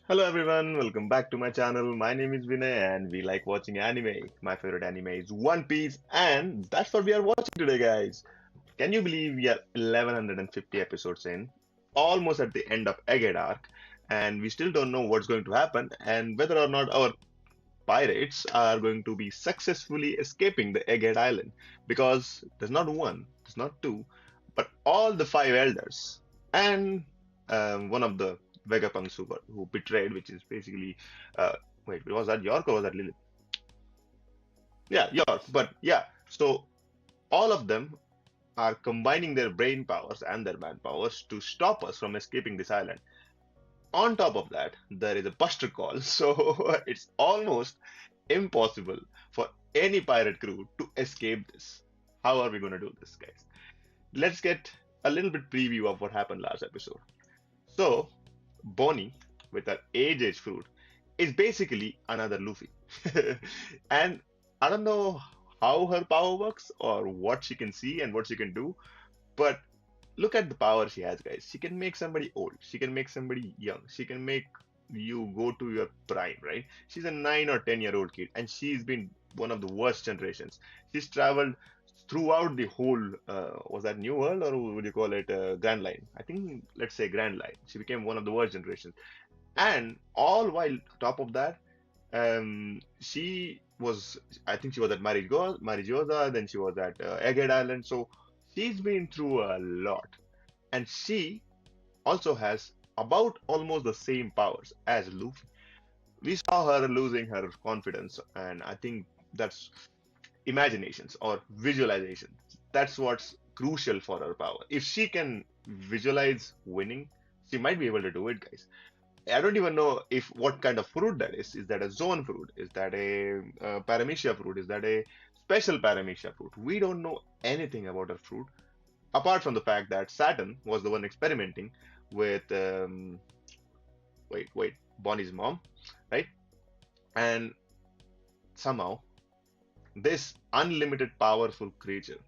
Hello everyone, welcome back to my channel. My name is Vinay and we like watching anime. My favorite anime is One Piece and that's what we are watching today guys. Can you believe we are 1150 episodes in, almost at the end of Egghead arc, and we still don't know what's going to happen and whether or not our pirates are going to be successfully escaping the Egghead Island, because there's not one, there's not two, but all the five elders and one of the Vegapunks who betrayed, which is basically uh, wait, was that York or was that Lilith? Yeah, York. But yeah, so all of them are combining their brain powers and their man powers to stop us from escaping this island. On top of that, there is a buster call, so it's almost impossible for any pirate crew to escape this. How are we going to do this, guys? Let's get a little bit preview of what happened last episode. So, Bonney, with her age fruit, is basically another Luffy. And I don't know how her power works or what she can see and what she can do, but look at the power she has, guys. She can make somebody old. She can make somebody young. She can make you go to your prime, right? She's a 9 or 10 year old kid, and she's been one of the worst generations. She's traveled throughout the whole, was that New World or would you call it Grand Line? I think, let's say Grand Line. She became one of the worst generations. And all while top of that, I think she was at Marijosa, then she was at Egghead Island. So she's been through a lot. And she also has about almost the same powers as Luffy. We saw her losing her confidence, and I think that's imaginations or visualization. That's what's crucial for her power. If she can visualize winning, she might be able to do it, guys. I don't even know if what kind of fruit that is. Is that a zone fruit? Is that a paramecia fruit? Is that a special paramecia fruit? We don't know anything about a fruit apart from the fact that Saturn was the one experimenting with wait, Bonnie's mom, right? And somehow this unlimited powerful creature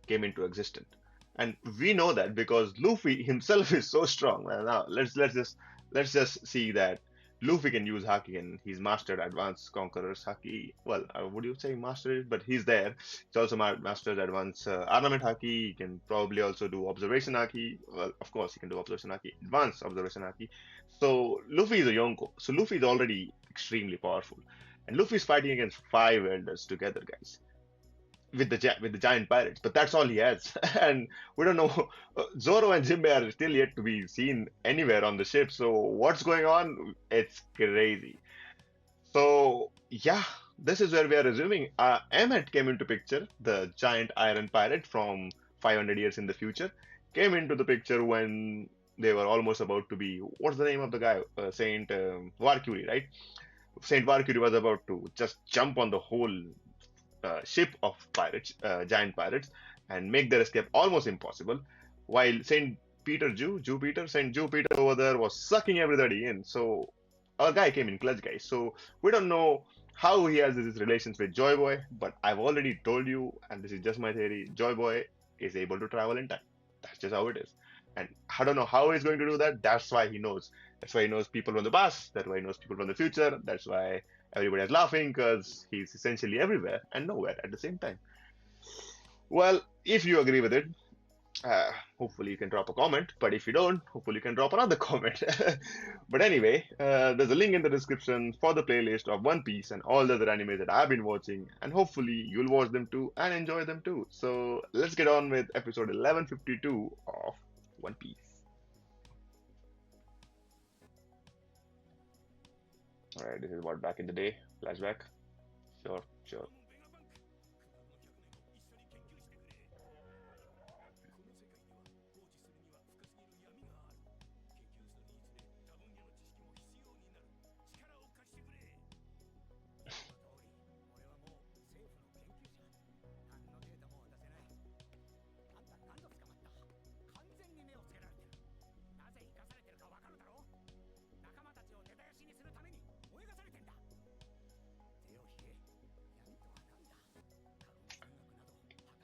came into existence. And we know that because Luffy himself is so strong. Well, now let's just see that Luffy can use Haki and he's mastered Advanced Conqueror's Haki. Well, would you say mastered it? But he's there. He's also mastered Advanced Armament Haki. He can probably also do Observation Haki. Well, of course, he can do Observation Haki, Advanced Observation Haki. So Luffy is a Yonko. So Luffy is already extremely powerful. And Luffy is fighting against five elders together, guys, with the giant pirates. But that's all he has, and we don't know. Zoro and Jinbei are still yet to be seen anywhere on the ship. So what's going on? It's crazy. So yeah, this is where we are resuming. Emet came into picture, the giant iron pirate from 500 years in the future, came into the picture when they were almost about to be. What's the name of the guy? Saint Valkyrie, right? Saint Valkyrie was about to just jump on the whole ship of pirates, giant pirates, and make their escape almost impossible. While Saint Jupiter over there was sucking everybody in. So our guy came in clutch, guys. So we don't know how he has these relations with Joy Boy, but I've already told you, and this is just my theory. Joy Boy is able to travel in time. That's just how it is. And I don't know how he's going to do that. That's why he knows. That's why he knows people from the past. That's why he knows people from the future. That's why everybody is laughing, because he's essentially everywhere and nowhere at the same time. Well, if you agree with it, hopefully you can drop a comment. But if you don't, hopefully you can drop another comment. But anyway, there's a link in the description for the playlist of One Piece and all the other animes that I've been watching, and hopefully you'll watch them too and enjoy them too. So let's get on with episode 1152 of One Piece. All right, this is what back in the day flashback. Sure, sure.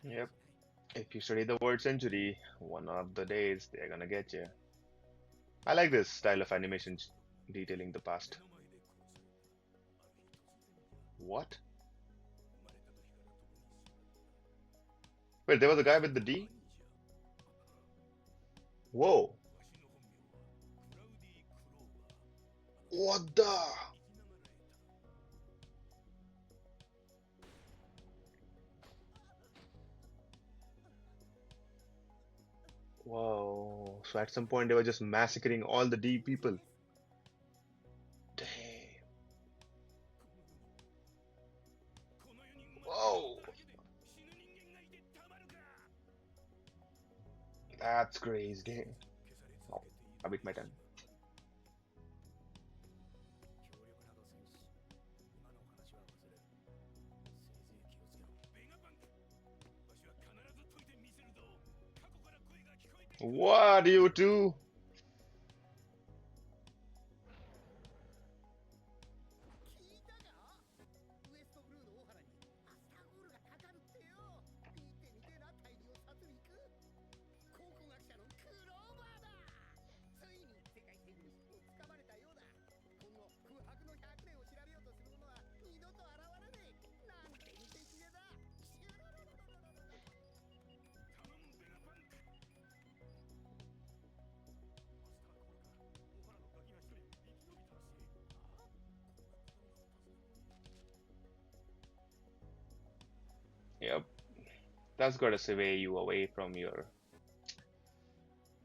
Yep. If you study the word century, one of the days they're gonna get you. I like this style of animation. detailing the past. What? Wait, there was a guy with the D? Whoa. What the? Whoa. So at some point they were just massacring all the D people. Damn. Whoa. That's crazy. Oh, I bit my tongue. What do you do? Yep, that's gotta sway you away from your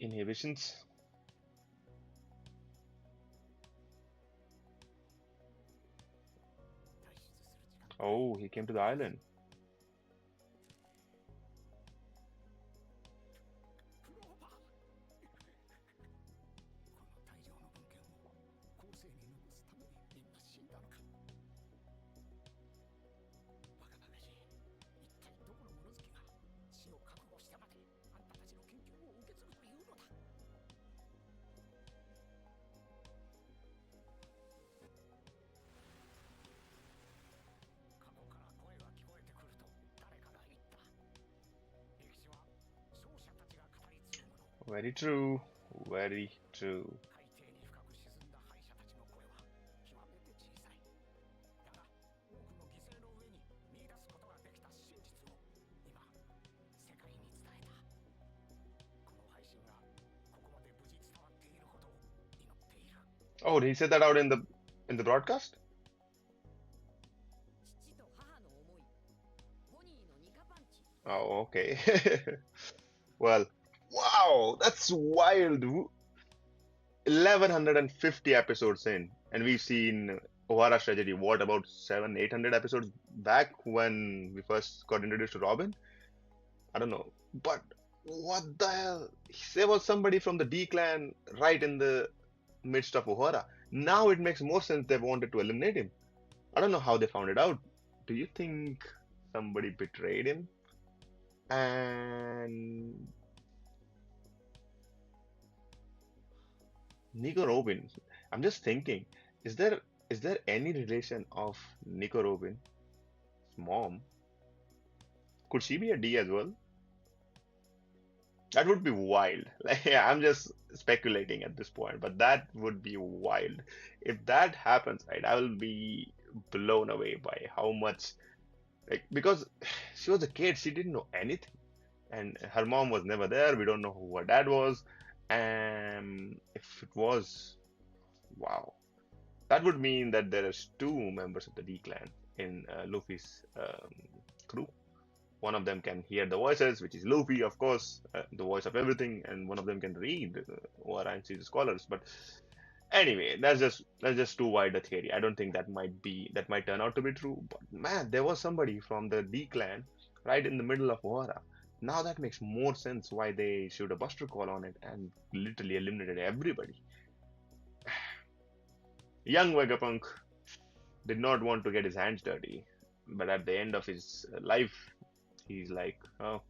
inhibitions. Oh, he came to the island. Very true. Very true. Oh, did he say that out in the broadcast? Oh, okay. Well, wow, that's wild. 1150 episodes in, and we've seen Ohara's tragedy. What about 800 episodes back when we first got introduced to Robin? I don't know, but what the hell? There was somebody from the D clan right in the midst of Ohara. Now it makes more sense they wanted to eliminate him. I don't know how they found it out. Do you think somebody betrayed him? And Nico Robin. I'm just thinking, is there any relation of Nico Robin's mom? Could she be a D as well? That would be wild. Like, yeah, I'm just speculating at this point, but that would be wild. If that happens, right, I will be blown away by how much, like, because she was a kid, she didn't know anything, and her mom was never there. We don't know who her dad was, and if it was, wow, that would mean that there is two members of the D clan in Luffy's crew. One of them can hear the voices, which is Luffy, of course, the voice of everything, and one of them can read or answer the scholars. But anyway, that's just too wide a theory. I don't think that might turn out to be true. But man, there was somebody from the D clan right in the middle of Wara. Now that makes more sense why they shoot a Buster Call on it and literally eliminated everybody. Young Vegapunk did not want to get his hands dirty, but at the end of his life, he's like, oh,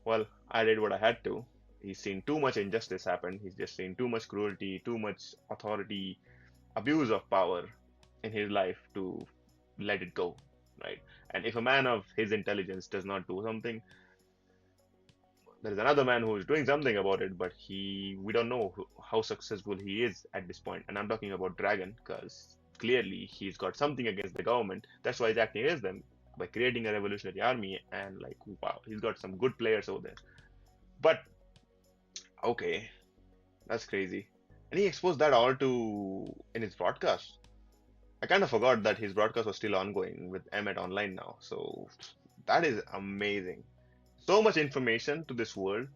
well, I did what I had to. He's seen too much injustice happen. He's just seen too much cruelty, too much authority, abuse of power in his life to let it go, right? And if a man of his intelligence does not do something, There is another man who is doing something about it, but we don't know how successful he is at this point. And I'm talking about Dragon, because clearly he's got something against the government. That's why he's acting against them by creating a revolutionary army. And like, wow, he's got some good players over there. But okay, that's crazy. And he exposed that all to in his broadcast. I kind of forgot that his broadcast was still ongoing with Emet online now. So that is amazing. So much information to this world.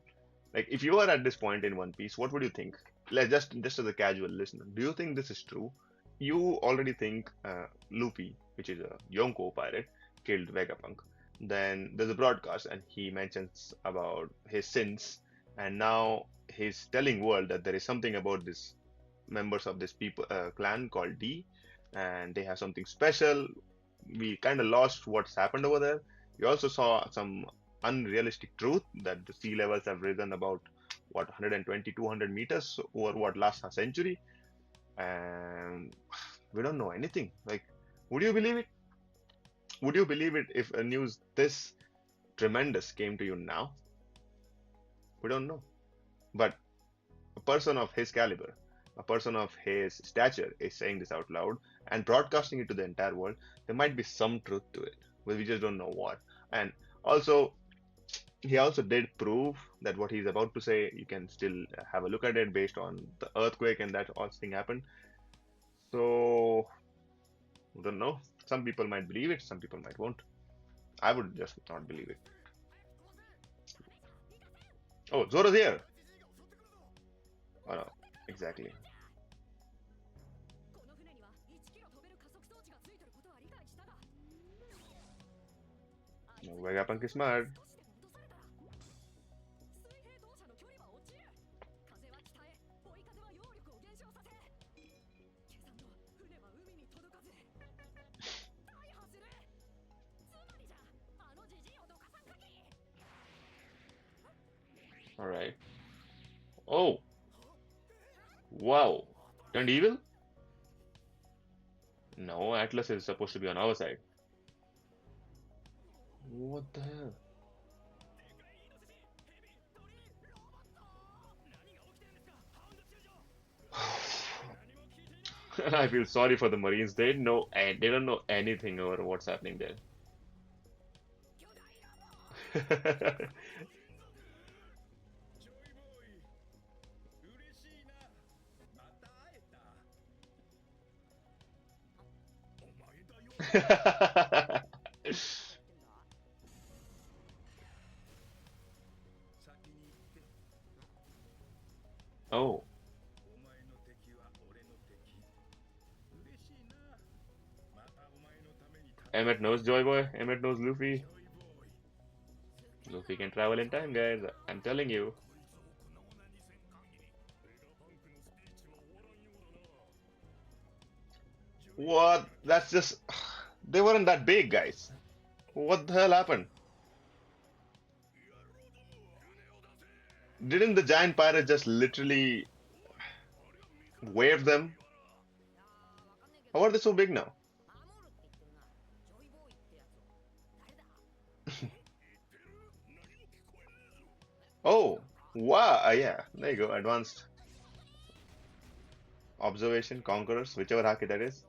Like, if you are at this point in One Piece, what would you think? Like, just as a casual listener, do you think this is true? You already think Luffy, which is a Yonko pirate, killed Vegapunk. Then there's a broadcast, and he mentions about his sins, and now he's telling world that there is something about this members of this people clan called D, and they have something special. We kind of lost what's happened over there. We also saw some unrealistic truth that the sea levels have risen about what 120 200 meters over what last a century, and we don't know anything. Like, would you believe it? Would you believe it if a news this tremendous came to you now? We don't know, but a person of his caliber, a person of his stature is saying this out loud and broadcasting it to the entire world. There might be some truth to it, but we just don't know what. And also, he also did prove that what he's about to say, you can still have a look at it based on the earthquake and that all thing happened. So, I don't know. Some people might believe it, some people might won't. I would just not believe it. Oh, Zoro's here. Oh no, exactly. No, Vegapunk is smart. All right. Oh, wow. Turned evil? No, Atlas is supposed to be on our side. What the hell? I feel sorry for the Marines. They don't know anything over what's happening there. Oh, Emmet knows Joy Boy. Emmet knows Luffy. Luffy can travel in time, guys. I'm telling you. What? That's just. They weren't that big, guys. What the hell happened? Didn't the giant pirate just literally wave them? How are they so big now? Oh, wow. Yeah, there you go. Advanced observation, conquerors, whichever haki that is.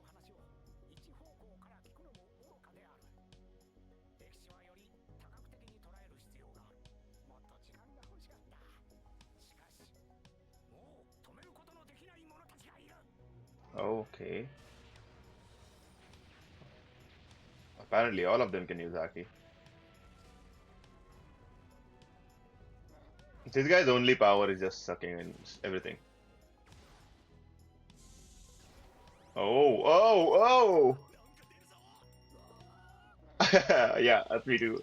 Okay. Apparently, all of them can use haki. This guy's only power is just sucking in everything. Oh, oh, oh! Yeah, me too.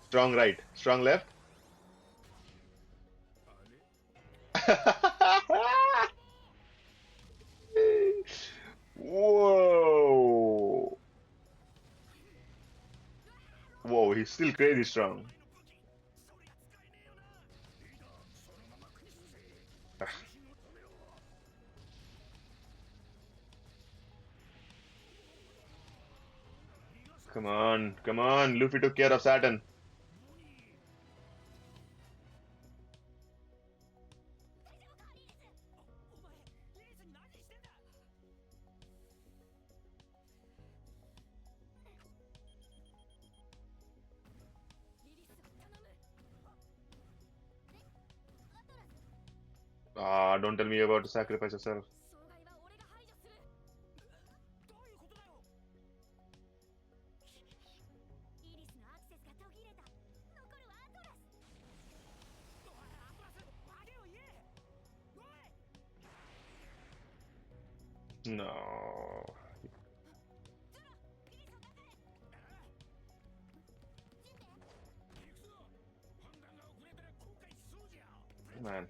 Strong right, strong left. Whoa! Whoa, he's still crazy strong. Come on, come on. Luffy took care of Saturn. don't tell me about to sacrifice yourself. No. Man.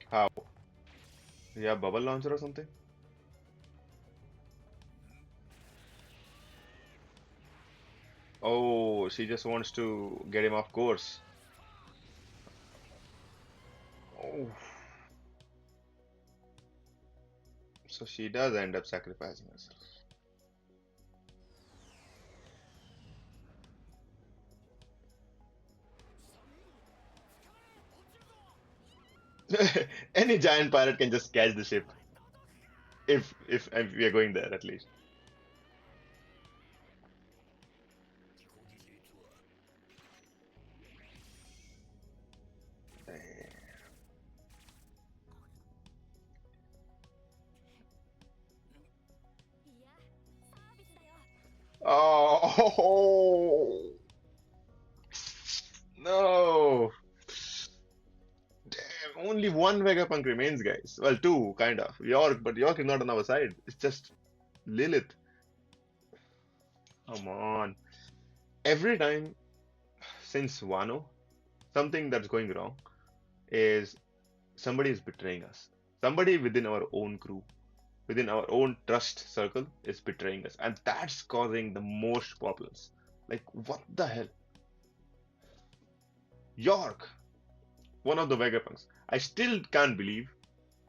How? Yeah, bubble launcher or something? Oh, she just wants to get him off course. Oh, so she does end up sacrificing herself. Any giant pirate can just catch the ship if we are going there at least. Oh no! Damn, only one Vegapunk remains, guys. Well, two, kind of. York, but York is not on our side. It's just Lilith. Come on. Every time since Wano, something that's going wrong is somebody is betraying us. Somebody within our own crew, within our own trust circle, is betraying us, and that's causing the most problems. Like, what the hell? York, one of the Vegapunks. I still can't believe,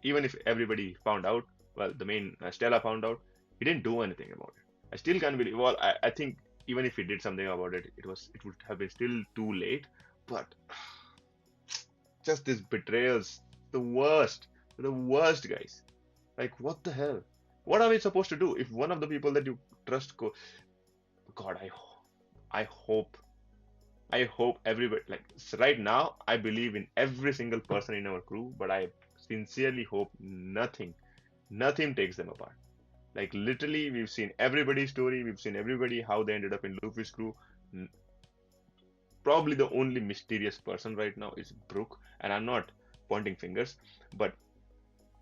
even if everybody found out, well, the main Stella found out, he didn't do anything about it. I still can't believe. Well, I think even if he did something about it, it would have been still too late. But just this betrayals, the worst guys. Like, what the hell? What are we supposed to do if one of the people that you trust go? God, I hope, I hope everybody like right now. I believe in every single person in our crew, but I sincerely hope nothing takes them apart. Like literally, we've seen everybody's story. We've seen everybody how they ended up in Luffy's crew. Probably the only mysterious person right now is Brook, and I'm not pointing fingers, but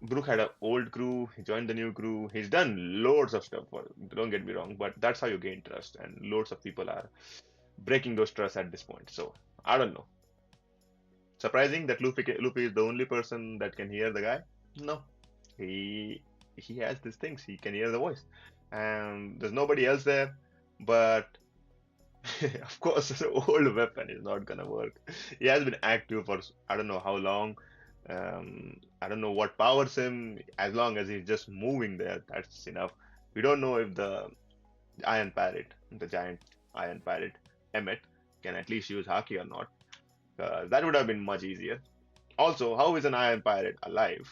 Brook had an old crew. He joined the new crew. He's done loads of stuff. Don't get me wrong, but that's how you gain trust, and loads of people are breaking those trusts at this point. So I don't know. Surprising that Luffy is the only person that can hear the guy. No, he has these things. He can hear the voice, and there's nobody else there. But of course, the old weapon is not gonna work. He has been active for I don't know how long. I don't know what powers him. As long as he's just moving there, that's enough. We don't know if the Iron Parrot, the giant Iron Parrot, Emet, can at least use Haki or not. That would have been much easier. Also, how is an Iron Pirate alive?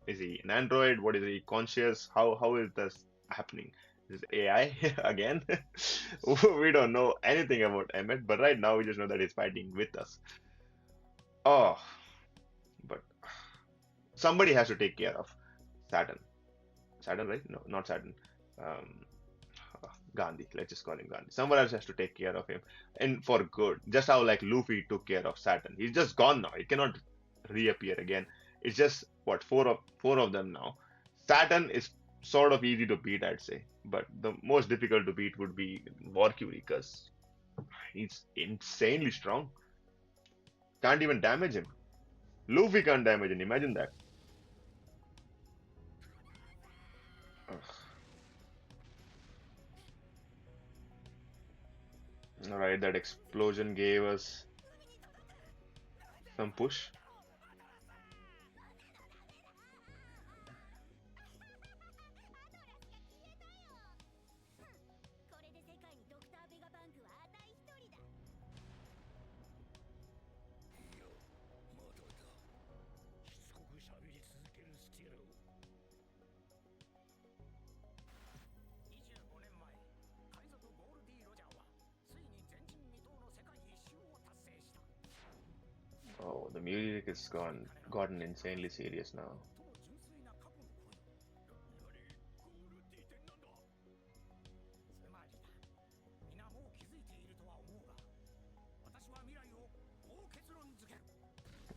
Is he an android? What is he conscious? How is this happening? Is it AI again? We don't know anything about Emmet, but right now we just know that he's fighting with us. Oh, but somebody has to take care of Saturn. Saturn, right? No, not Saturn. Um, Gandhi. Let's just call him Gandhi. Someone else has to take care of him, and for good. Just how like Luffy took care of Saturn. He's just gone now. He cannot reappear again. It's just what four of them now. Saturn is sort of easy to beat, I'd say, but the most difficult to beat would be Valkyrie because he's insanely strong. Can't even damage him. Luffy can't damage him. Imagine that. All right, that explosion gave us some push. The music is gotten insanely serious now.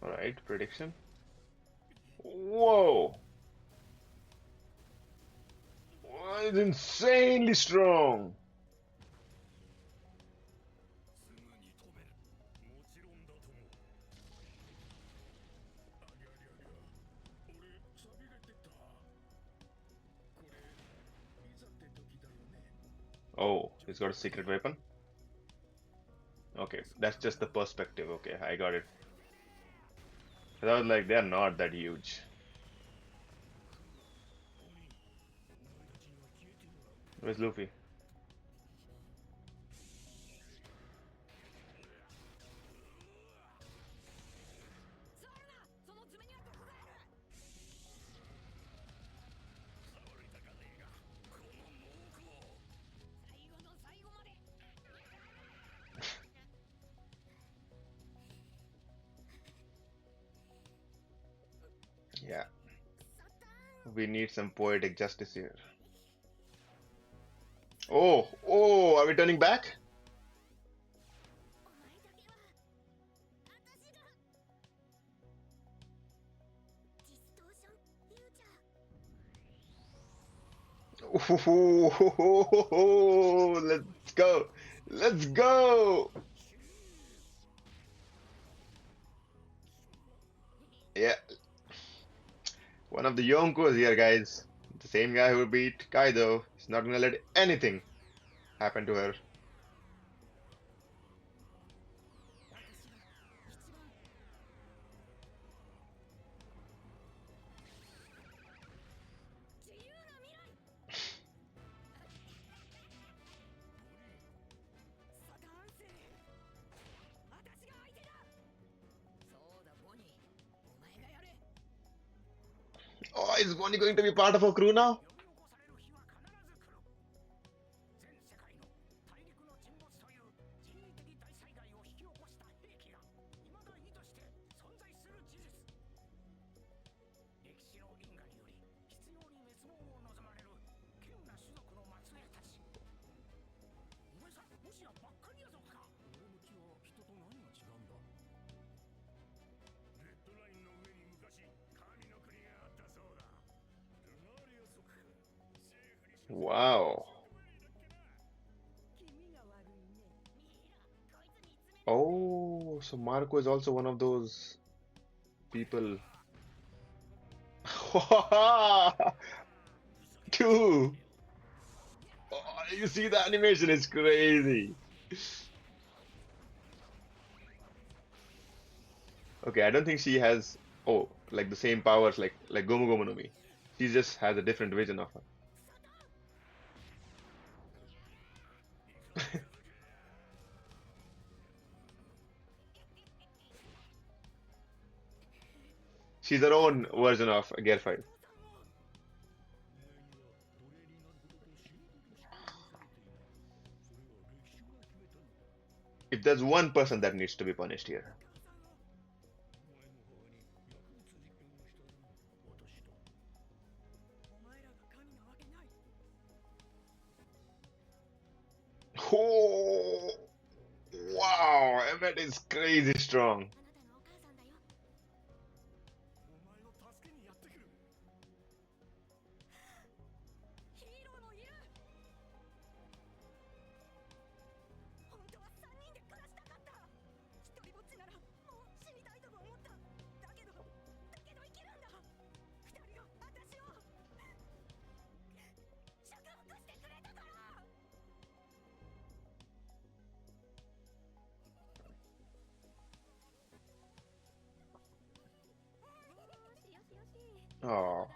Alright, prediction. Whoa! It's insanely strong! Oh, he's got a secret weapon? Okay, that's just the perspective. Okay, I got it. I was like, they're not that huge. Where's Luffy? Yeah, we need some poetic justice here. Oh, oh, are we turning back? Oh, let's go. Let's go. Yeah, one of the Yonkos here, guys. The same guy who beat Kaido. He's not gonna let anything happen to her. Oh, is Bonney going to be part of our crew now? Wow. Oh, so Marco is also one of those people. Two. Oh, you see the animation is crazy. Okay, I don't think she has like the same powers like Gomu Gomu no Mi. She just has a different vision of her. She's her own version of Gear 5. If there's one person that needs to be punished here. Oh, wow, Emet is crazy strong. Oh,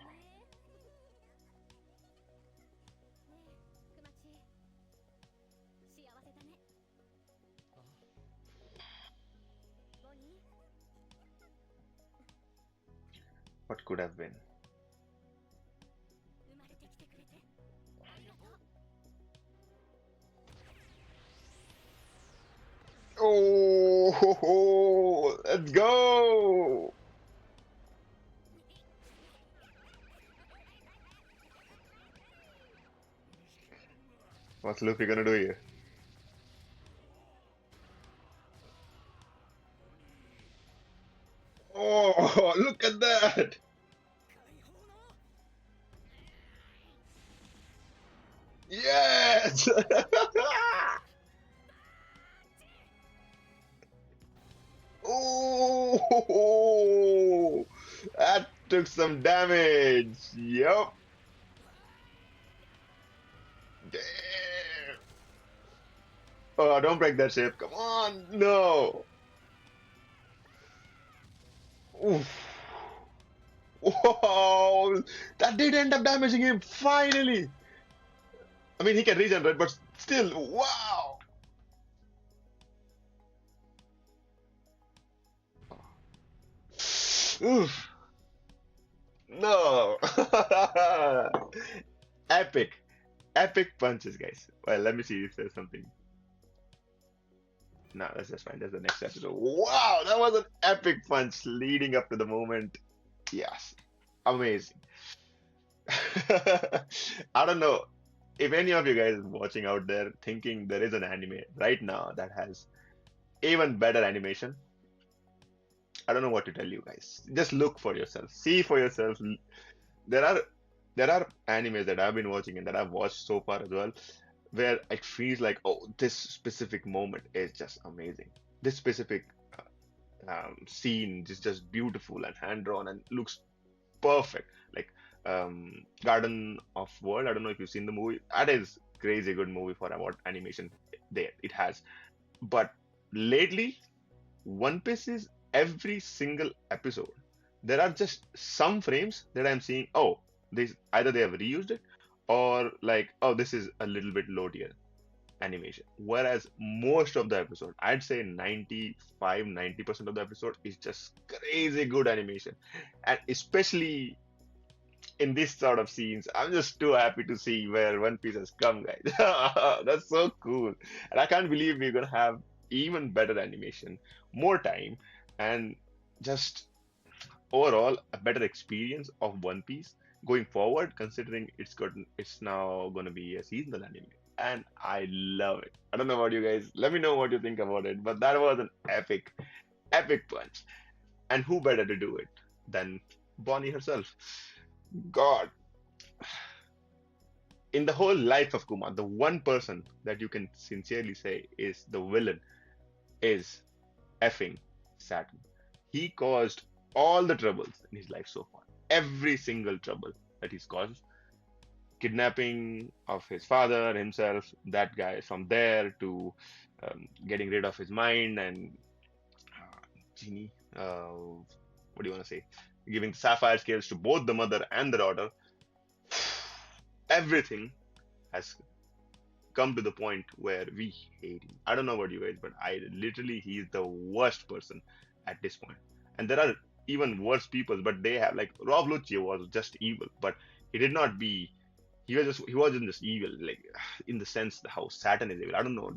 what could have been? Oh, ho, ho. Let's go! What's Luffy gonna do here? Oh, look at that! Yes! Oh, that took some damage. Yup. Damn. Oh, don't break that ship. Come on. No. Oof. Whoa. That did end up damaging him. Finally. I mean, he can regenerate, but still, wow. Oof. No. Epic. Epic punches, guys. Well, let me see if there's something. No, that's just fine. That's the next episode. Wow, that was an epic punch leading up to the moment. Yes, amazing. I don't know if any of you guys watching out there thinking there is an anime right now that has even better animation. I don't know what to tell you guys. Just look for yourself. See for yourself. There are there are animes that I've been watching and that I've watched so far as well, where it feels like, oh, this specific moment is just amazing. This specific scene is just beautiful and hand drawn and looks perfect. Like Garden of World. I don't know if you've seen the movie. That is crazy good movie for what animation there it has. But lately, One Piece is every single episode. There are just some frames that I'm seeing. Oh, this either they have reused it or like, oh, this is a little bit low tier animation. Whereas most of the episode, I'd say 95, 90% of the episode is just crazy good animation. And especially in this sort of scenes, I'm just too happy to see where One Piece has come, guys. That's so cool. And I can't believe we're gonna have even better animation, more time, and just overall a better experience of One Piece going forward, considering it's now gonna be a seasonal anime. And I love it. I don't know about you guys. Let me know what you think about it. But that was an epic, epic punch. And who better to do it than Bonnie herself? God, in the whole life of Kuma, the one person that you can sincerely say is the villain is effing Saturn. He caused all the troubles in his life so far. Every single trouble that he's caused. Kidnapping of his father, himself, that guy, from there to getting rid of his mind and Genie, what do you want to say? Giving sapphire scales to both the mother and the daughter. Everything has come to the point where we hate him. I don't know about you guys, but I literally, he's the worst person at this point. And there are even worse people, but they have like Rob Lucci was just evil, but he did not be. He wasn't just evil, like in the sense how Saturn is evil. I don't know.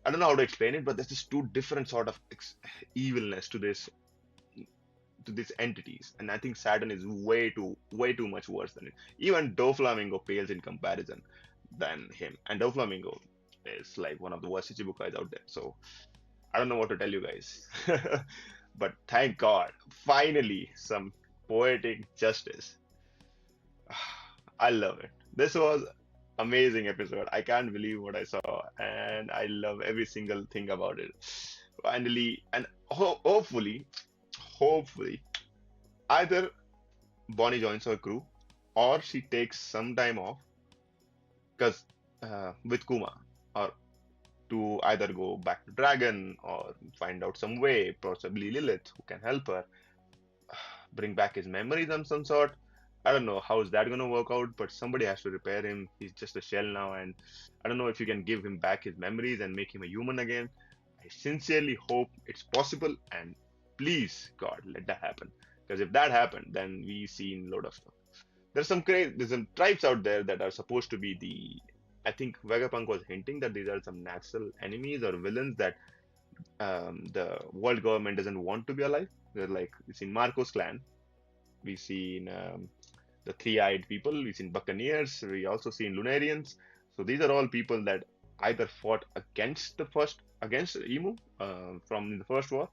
I don't know how to explain it, but there's just two different sort of evilness to these entities, and I think Saturn is way too much worse than it. Even Doflamingo pales in comparison than him, and Doflamingo is like one of the worst Ichibukais out there. So I don't know what to tell you guys, but thank God, finally some poetic justice. I love it. This was amazing episode. I can't believe what I saw, and I love every single thing about it. Finally, and hopefully, either Bonnie joins her crew or she takes some time off because with Kuma, or to either go back to Dragon or find out some way, possibly Lilith who can help her bring back his memories of some sort. I don't know how is that gonna work out, but somebody has to repair him. He's just a shell now, and I don't know if you can give him back his memories and make him a human again. I sincerely hope it's possible, and please, God, let that happen. Because if that happened, then we seen a lot of stuff. There's some tribes out there that are supposed to be the. I think Vegapunk was hinting that these are some natural enemies or villains that the world government doesn't want to be alive. They're like, we've seen Marco's clan, we've seen the three-eyed people, we've seen Buccaneers, we also seen Lunarians. So these are all people that either fought against Emu from the first war,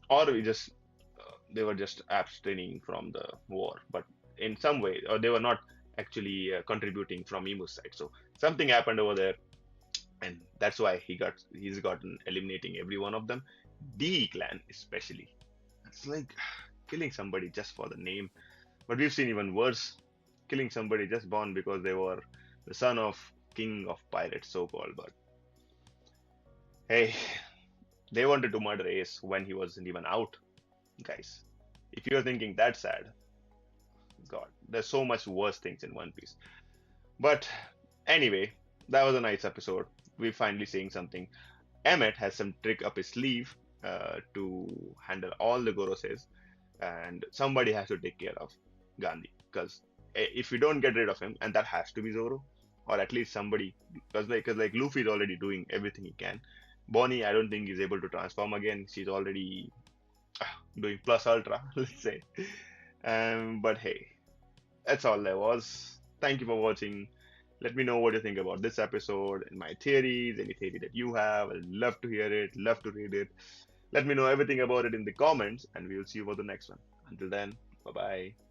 or they were just abstaining from the war, but in some way, or they were not actually contributing from Emu's side. So something happened over there, and that's why he's gotten eliminating every one of them. D clan especially, it's like killing somebody just for the name. But we've seen even worse, killing somebody just born because they were the son of king of pirates, so called. But hey, they wanted to murder Ace when he wasn't even out, guys. If you're thinking that's sad, God, there's so much worse things in One Piece. But anyway, that was a nice episode. We're finally seeing something. Emmet has some trick up his sleeve to handle all the Goroseis, and somebody has to take care of Gandhi. Because if you don't get rid of him, and that has to be Zoro, or at least somebody, because like Luffy is already doing everything he can. Bonney, I don't think he's able to transform again. She's already doing plus ultra, let's say. But hey, that's all there was. Thank you for watching. Let me know what you think about this episode and my theories, any theory that you have. I'd love to hear it, love to read it. Let me know everything about it in the comments, and we will see you for the next one. Until then, bye bye.